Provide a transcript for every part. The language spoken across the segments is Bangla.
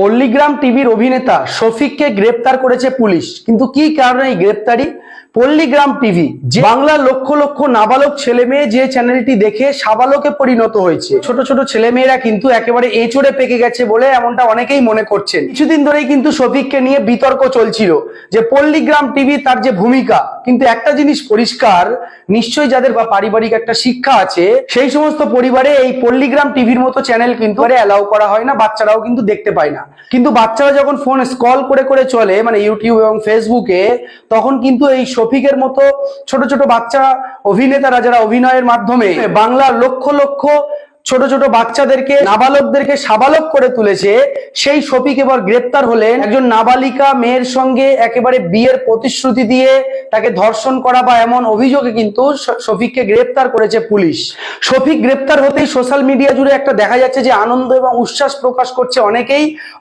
পল্লীগ্রাম টিভির অভিনেতা শফিককে গ্রেপ্তার করেছে পুলিশ। কিন্তু কি কারণে এই গ্রেপ্তারি? পল্লীগ্রাম টিভি, যে বাংলার লক্ষ লক্ষ নাবালক ছেলে মেয়ে যে চ্যানেলটি দেখে সাবালকে পরিণত হয়েছে, ছোট ছোট ছেলে মেয়েরা কিন্তু একেবারে এঁচড়ে পেকে গেছে বলে এমনটা অনেকেই মনে করছেন। কিছুদিন ধরেই কিন্তু শফিককে নিয়ে বিতর্ক চলছিল যে পল্লীগ্রাম টিভি তার যে ভূমিকা, কিন্তু একটা জিনিস পরিষ্কার, নিশ্চয়ই যাদের বা পারিবারিক একটা শিক্ষা আছে সেই সমস্ত পরিবারে এই পল্লীগ্রাম টিভির মতো চ্যানেল কিন্তু অ্যালাউ করা হয় না, বাচ্চারাও কিন্তু দেখতে পায় না। কিন্তু বাচ্চারা যখন ফোন স্ক্রল করে করে চলে, মানে ইউটিউব এবং ফেসবুকে, তখন কিন্তু এই শফিকের মতো ছোট ছোট বাচ্চা অভিনেতারা যারা অভিনয়ের মাধ্যমে বাংলার লক্ষ লক্ষ ছোট ছোট বাচ্চাদেরকে, নাবালকদেরকে সাবালক করে তুলেছে, সেই শফিক এবার গ্রেপ্তার হলেন। একজন নাবালিকা মেয়ের সঙ্গে একেবারে বিয়ের প্রতিশ্রুতি দিয়ে তাকে ধর্ষণ করা বা এমন অভিযোগে কিন্তু শফিককে গ্রেপ্তার করেছে পুলিশ। শফিক গ্রেপ্তার হতেই সোশ্যাল মিডিয়া জুড়ে একটা দেখা যাচ্ছে যে আনন্দ এবং উচ্ছ্বাস প্রকাশ করছে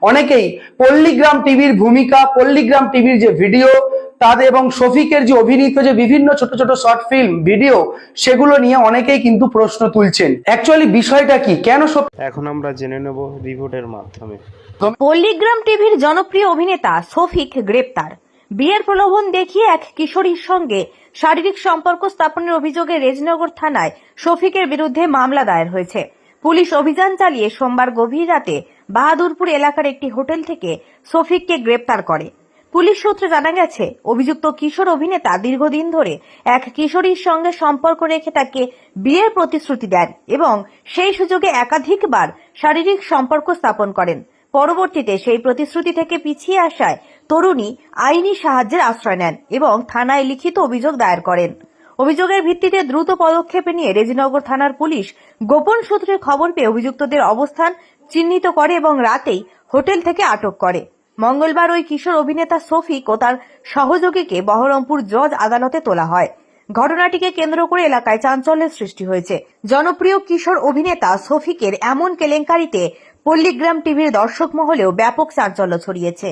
অনেকেই পল্লীগ্রাম টিভির ভূমিকা, পল্লীগ্রাম টিভির যে ভিডিও, তাদের এবং শফিকের যে অভিনীত যে বিভিন্ন ছোট ছোট শর্ট ফিল্ম ভিডিও, সেগুলো নিয়ে অনেকেই কিন্তু প্রশ্ন তুলছেন। অ্যাকচুয়ালি বিষয়টা কি, কেন এখন আমরা জেনে নেব রিপোর্টের মাধ্যমে। পল্লীগ্রাম টিভির জনপ্রিয় অভিনেতা শফিক গ্রেপ্তার। বিয়ের প্রলোভন দেখিয়ে এক কিশোরীর সঙ্গে শারীরিক সম্পর্ক স্থাপনের অভিযোগে রেজিনগর থানায় শফিকের বিরুদ্ধে মামলা দায়ের হয়েছে। পুলিশ অভিযান চালিয়ে সোমবার গভীর রাতে বাহাদুরপুর এলাকার একটি হোটেল থেকে শফিককে গ্রেপ্তার করে। পুলিশ সূত্রে জানা গেছে, অভিযুক্ত কিশোর অভিনেতা দীর্ঘদিন ধরে এক কিশোরীর সঙ্গে সম্পর্ক রেখে তাকে বিয়ের প্রতিশ্রুতি দেন এবং সেই সুযোগে একাধিকবার শারীরিক সম্পর্ক স্থাপন করেন। পরবর্তীতে সেই প্রতিশ্রুতি থেকে পিছিয়ে আসায় তরুণী আইনি সাহায্যের আশ্রয় নেন এবং থানায় লিখিত অভিযোগ দায়ের করেন। অভিযোগের ভিত্তিতে দ্রুত পদক্ষেপ নিয়ে রেজিনগর থানার পুলিশ গোপন সূত্রে খবর পেয়ে অভিযুক্তদের অবস্থান চিহ্নিত করে এবং রাতেই হোটেল থেকে আটক করে। মঙ্গলবার ওই কিশোর অভিনেতা শফিক ও তার সহযোগীকে বহরমপুর জজ আদালতে তোলা হয়। ঘটনাটিকে কেন্দ্র করে এলাকায় চাঞ্চল্যের সৃষ্টি হয়েছে। জনপ্রিয় কিশোর অভিনেতা শফিকের এমন কেলেঙ্কারিতে পল্লীগ্রাম টিভির দর্শক মহলেও ব্যাপক চাঞ্চল্য ছড়িয়েছে।